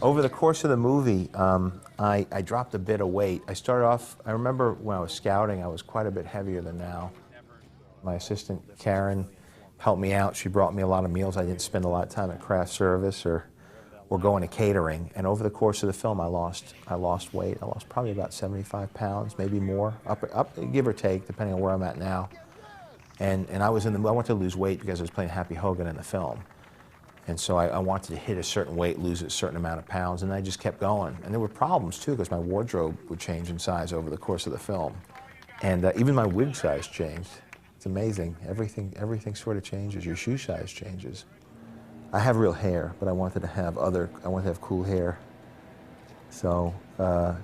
Over the course of the movie, I dropped a bit of weight. I started off, I remember when I was scouting, I was quite a bit heavier than now. My assistant, Karen, helped me out. She brought me a lot of meals. I didn't spend a lot of time at craft service or going to catering. And over the course of the film, I lost weight. I lost probably about 75 pounds, maybe more, up, give or take, depending on where I'm at now. And I wanted to lose weight because I was playing Happy Hogan in the film. And so I wanted to hit a certain weight, lose a certain amount of pounds, and I just kept going. And there were problems, too, because my wardrobe would change in size over the course of the film. And even my wig size changed. It's amazing. Everything sort of changes. Your shoe size changes. I have real hair, but I wanted to have cool hair. So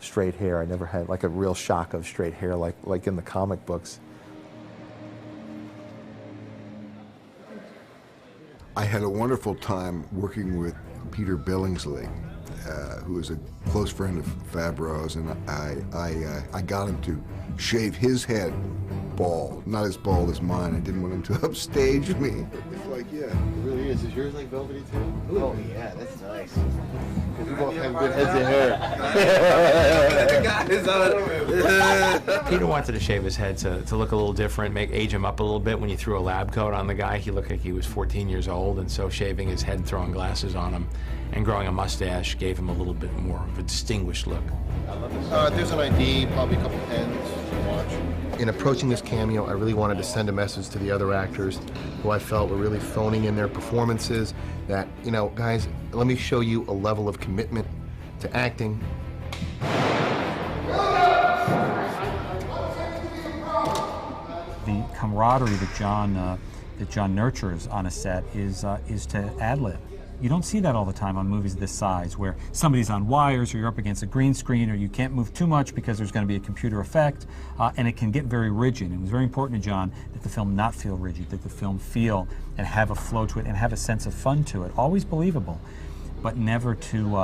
straight hair, I never had like a real shock of straight hair like in the comic books. I had a wonderful time working with Peter Billingsley, who is a close friend of Favreau's, and I got him to shave his head bald, not as bald as mine. I didn't want him to upstage me. It's like, yeah. It really is. Is yours like velvety too? Oh yeah, that's nice. Because we both have good heads of hair. Peter wanted to shave his head to look a little different, age him up a little bit. When you threw a lab coat on the guy, he looked like he was 14 years old, and so shaving his head, throwing glasses on him, and growing a mustache gave him a little bit more of a distinguished look. There's an ID, probably a couple pens to watch. In approaching this cameo, I really wanted to send a message to the other actors who I felt were really phoning in their performances that, you know, guys, let me show you a level of commitment to acting. The camaraderie that John nurtures on a set is to ad-lib. You don't see that all the time on movies this size, where somebody's on wires or you're up against a green screen or you can't move too much because there's going to be a computer effect, and it can get very rigid. It was very important to John that the film not feel rigid, that the film feel and have a flow to it and have a sense of fun to it. Always believable, but never too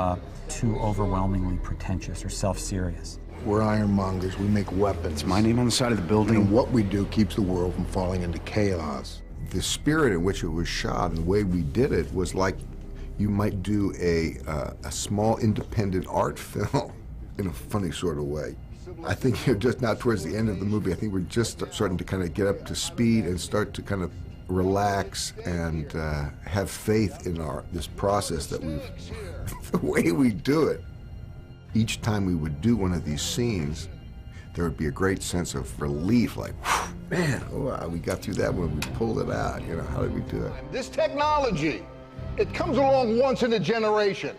overwhelmingly pretentious or self-serious. We're ironmongers. We make weapons. It's my name on the side of the building. And what we do keeps the world from falling into chaos. The spirit in which it was shot and the way we did it was like you might do a small independent art film in a funny sort of way. I think you're just now towards the end of the movie, I think we're just starting to kind of get up to speed and start to kind of relax and have faith in this process that the way we do it. Each time we would do one of these scenes, there would be a great sense of relief, like, man, wow, we got through that one, we pulled it out, you know, how did we do it? This technology, it comes along once in a generation.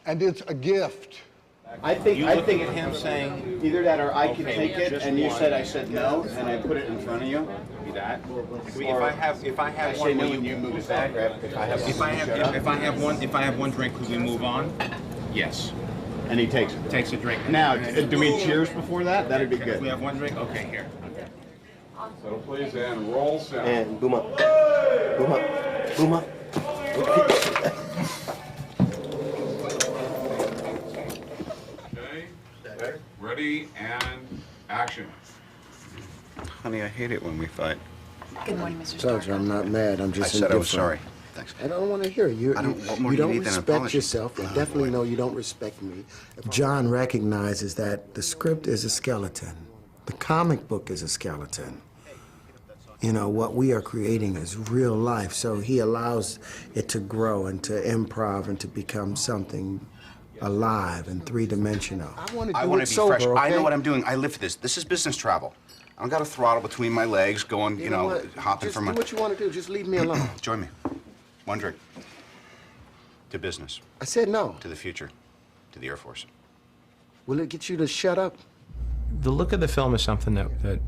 And it's a gift. I think him saying either that or I can take it, and you said I said no, and I put it in front of you. Be that. If I have one, no, and you move it back. If I have one drink, could we move on? Yes. And he takes it. Takes a drink. Now, do we cheers before that? That'd be good. If we have one drink, okay, here. So please, and roll sound. And boom up. Boom up. Boom up. Okay. Ready and action. Honey, I hate it when we fight. Good morning, Mr. Told Stark. you I'm not mad, I'm just I said I was indifferent. sorry. Thanks. I don't want to hear it. You What don't need than an respect apology? yourself. I definitely know you don't respect me. John recognizes that the script is a skeleton. The comic book is a skeleton. You know, what we are creating is real life, so he allows it to grow and to improv and to become something alive and three-dimensional. I want to be fresh. Okay? I know what I'm doing. I live for this. This is business travel. I don't got a throttle between my legs going, you know hopping from my... Just do what you want to do. Just leave me alone. Join me. One drink. To business. I said no. To the future. To the Air Force. Will it get you to shut up? The look of the film is something that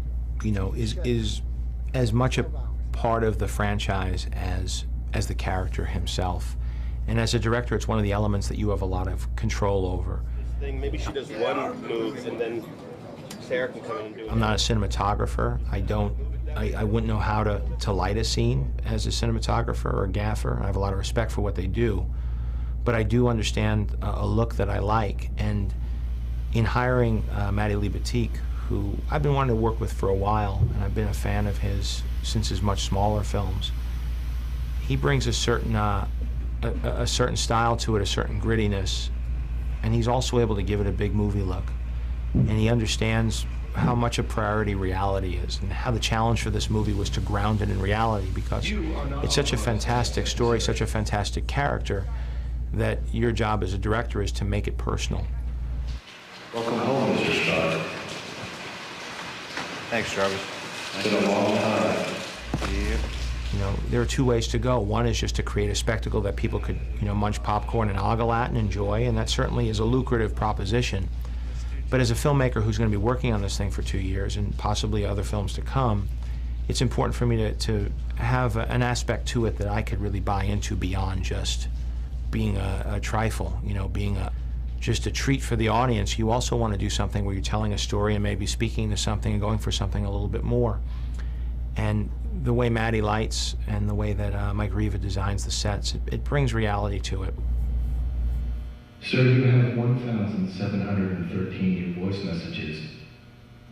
you know, is as much a part of the franchise as the character himself. And as a director, it's one of the elements that you have a lot of control over. Maybe she does one move and then Sarah can come in and do it. I'm not a cinematographer. I wouldn't know how to light a scene as a cinematographer or a gaffer. I have a lot of respect for what they do. But I do understand a look that I like. And in hiring Matty Libatique, who I've been wanting to work with for a while, and I've been a fan of his since his much smaller films, he brings a certain a certain style to it, a certain grittiness, and he's also able to give it a big movie look. And he understands how much a priority reality is, and how the challenge for this movie was to ground it in reality, because it's such a fantastic story, such a fantastic character, that your job as a director is to make it personal. Welcome home, Mr. Starr. Thanks, Jarvis. It's been a long time. You know, there are two ways to go. One is just to create a spectacle that people could, you know, munch popcorn and ogle at and enjoy, and that certainly is a lucrative proposition. But as a filmmaker who's going to be working on this thing for 2 years, and possibly other films to come, it's important for me to have an aspect to it that I could really buy into beyond just being a trifle, you know, being just a treat for the audience. You also want to do something where you're telling a story and maybe speaking to something and going for something a little bit more. And the way Maddie lights and the way that Mike Riva designs the sets, it brings reality to it. Sir, you have 1,713 new voice messages,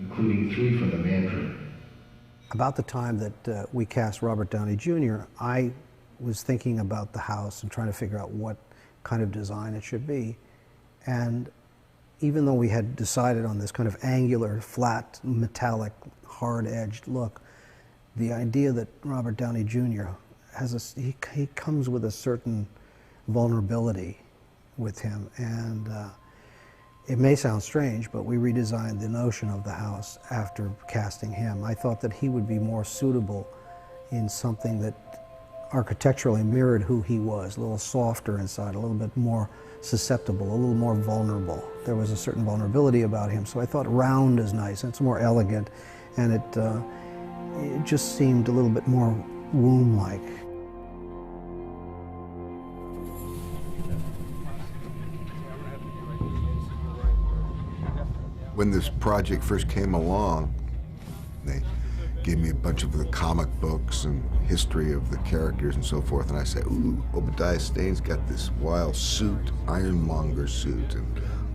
including 3 from the Mandarin. About the time that we cast Robert Downey Jr., I was thinking about the house and trying to figure out what kind of design it should be. And even though we had decided on this kind of angular, flat, metallic, hard-edged look, the idea that Robert Downey Jr. has he comes with a certain vulnerability with him, and it may sound strange, but we redesigned the notion of the house after casting him. I thought that he would be more suitable in something that architecturally mirrored who he was, a little softer inside, a little bit more susceptible, a little more vulnerable. There was a certain vulnerability about him, so I thought round is nice, and it's more elegant, and it just seemed a little bit more womb-like. When this project first came along, they gave me a bunch of the comic books and history of the characters and so forth, and I said, ooh, Obadiah Stane's got this wild suit, ironmonger suit, and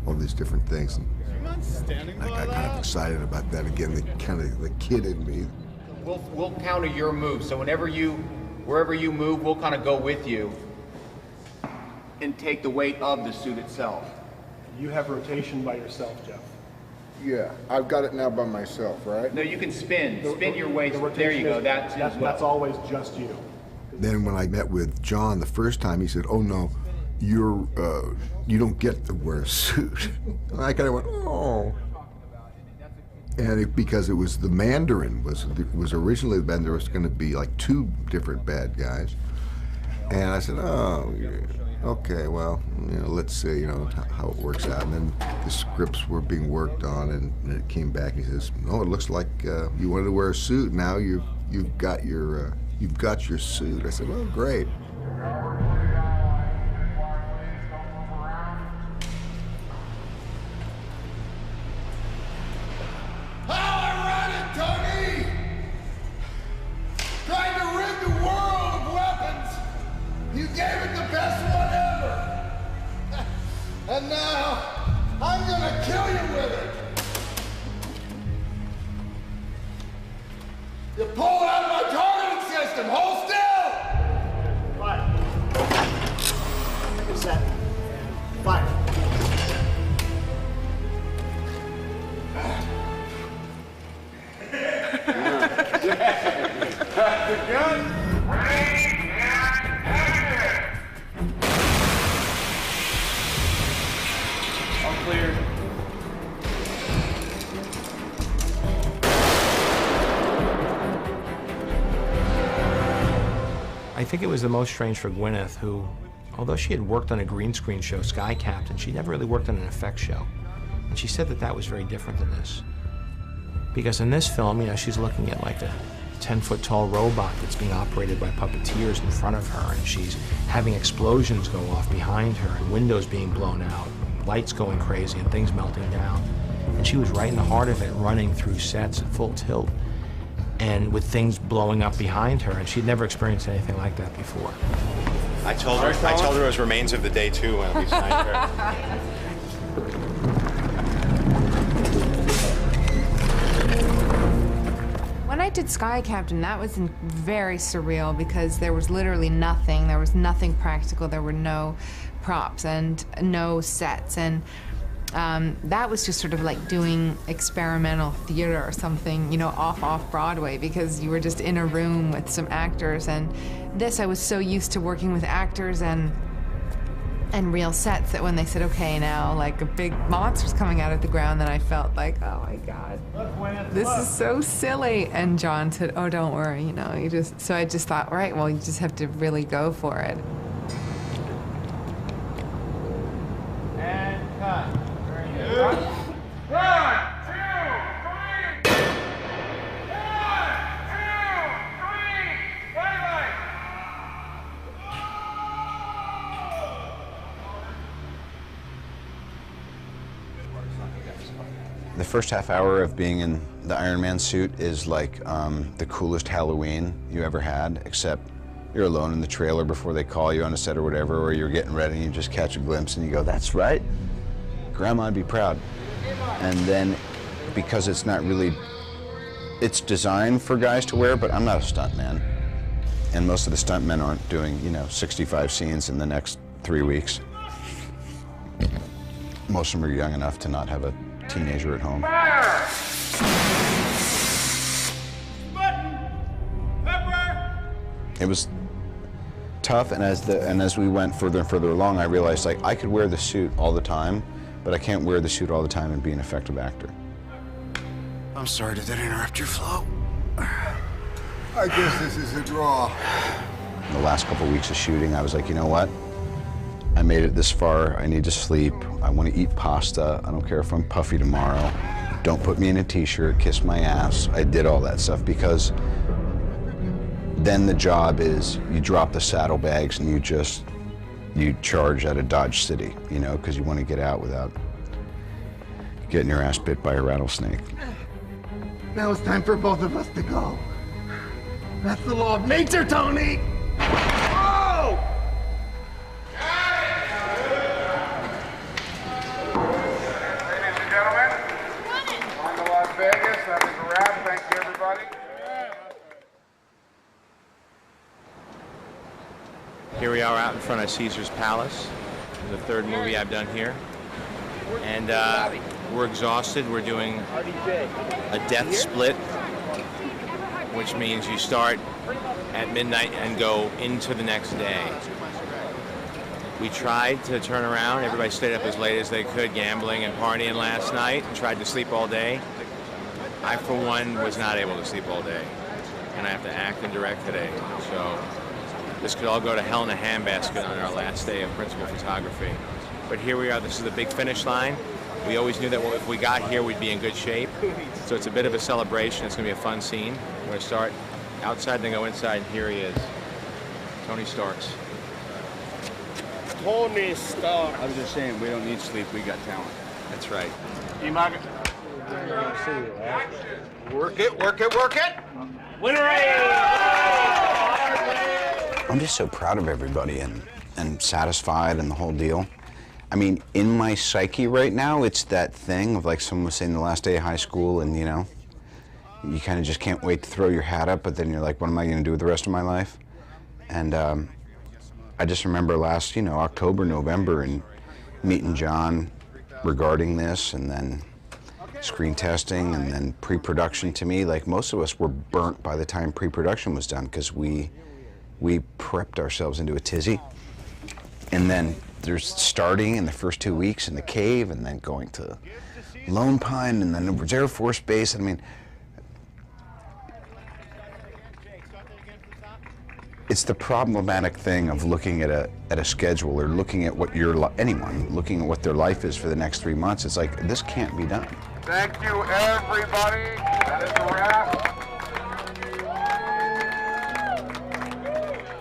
all these different things. And I got kind of excited about that again, the kid in me. We'll counter your move, so wherever you move, we'll kind of go with you and take the weight of the suit itself. You have rotation by yourself, Jeff. Yeah, I've got it now by myself, right? No, you can spin your way. There you go. That's always just you. Then when I met with John the first time, he said, oh no, you don't get to wear a suit. And I kind of went, oh. And because it was the Mandarin was originally the band, there was going to be like 2 different bad guys. And I said, oh, okay, well, you know, let's see, you know, how it works out. And then the scripts were being worked on, and it came back. And he says, "No, it looks like you wanted to wear a suit. Now you've got your suit." I said, "Oh, great." And now, I'm gonna kill you with it! You pulled out my targeting system! Hold still! Fire. Set. Fire. The gun! Clear. I think it was the most strange for Gwyneth, who, although she had worked on a green screen show, Sky Captain, she never really worked on an effects show. And she said that that was very different than this. Because in this film, you know, she's looking at like a 10-foot-tall robot that's being operated by puppeteers in front of her, and she's having explosions go off behind her, and windows being blown out, lights going crazy, and things melting down. And she was right in the heart of it, running through sets at full tilt, and with things blowing up behind her, and she'd never experienced anything like that before. I told her it was remains of the day too when we signed her. When I did Sky Captain, that was very surreal because there was literally nothing. There was nothing practical. There were no props and no sets. And that was just sort of like doing experimental theater or something, you know, off Broadway, because you were just in a room with some actors. And this, I was so used to working with actors and real sets that when they said, okay, now like a big monster's coming out of the ground, then I felt like, oh my God, this is so silly. And John said, oh, don't worry, you know, so I just thought, right, well, you just have to really go for it. And cut. Very good. 1, 2, 3. 1, 2, 3. 1, 2, 3. Bye-bye. The first half hour of being in the Iron Man suit is like the coolest Halloween you ever had, except you're alone in the trailer before they call you on a set or whatever, or you're getting ready and you just catch a glimpse and you go, that's right, Grandma'd be proud. And then, because it's not really, it's designed for guys to wear, but I'm not a stunt man. And most of the stunt men aren't doing, you know, 65 scenes in the next 3 weeks. Most of them are young enough to not have a teenager at home. It was tough, and as we went further and further along, I realized like I could wear the suit all the time, but I can't wear the suit all the time and be an effective actor. I'm sorry, did that interrupt your flow? I guess this is a draw. The last couple weeks of shooting, I was like, you know what? I made it this far. I need to sleep. I want to eat pasta. I don't care if I'm puffy tomorrow. Don't put me in a t-shirt, kiss my ass. I did all that stuff because then the job is you drop the saddlebags and you charge out of Dodge City, you know, because you want to get out without getting your ass bit by a rattlesnake. Now it's time for both of us to go. That's the law of nature, Tony! Oh! Ladies and gentlemen, on to Las Vegas. That is a wrap. Thank you, everybody. Here we are out in front of Caesar's Palace, the third movie I've done here. And we're exhausted. We're doing a death split, which means you start at midnight and go into the next day. We tried to turn around. Everybody stayed up as late as they could, gambling and partying last night, and tried to sleep all day. I, for one, was not able to sleep all day, and I have to act and direct today. So this could all go to hell in a handbasket on our last day of principal photography. But here we are. This is the big finish line. We always knew that if we got here, we'd be in good shape. So it's a bit of a celebration. It's going to be a fun scene. We're going to start outside, then go inside, and here he is, Tony Starks. Tony Stark. I was just saying, we don't need sleep. We got talent. That's right. Work it, work it, work it! Winner! I'm just so proud of everybody and satisfied and the whole deal. I mean, in my psyche right now, it's that thing of like someone was saying the last day of high school and, you know, you kind of just can't wait to throw your hat up, but then you're like, what am I going to do with the rest of my life? And I just remember last, you know, October, November, and meeting John regarding this, and then screen testing, and then pre-production. To me, like most of us were burnt by the time pre-production was done because we prepped ourselves into a tizzy. And then there's starting in the first 2 weeks in the cave, and then going to Lone Pine, and then Edwards Air Force Base. I mean, it's the problematic thing of looking at a schedule, or looking at what anyone looking at what their life is for the next 3 months. It's like, this can't be done. Thank you, everybody. That is a wrap.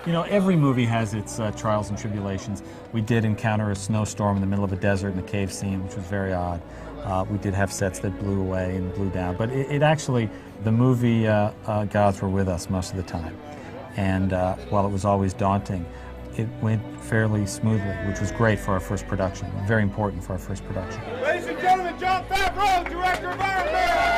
You know, every movie has its trials and tribulations. We did encounter a snowstorm in the middle of a desert in the cave scene, which was very odd. We did have sets that blew away and blew down, but it actually, the movie gods were with us most of the time. And while it was always daunting, it went fairly smoothly, which was great for our first production, very important for our first production. Ladies and gentlemen, Jon Favreau, director of Iron Man!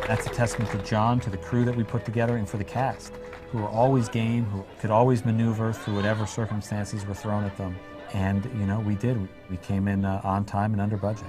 That's a testament to John, to the crew that we put together, and for the cast, who were always game, who could always maneuver through whatever circumstances were thrown at them. And, you know, we did. We came in on time and under budget.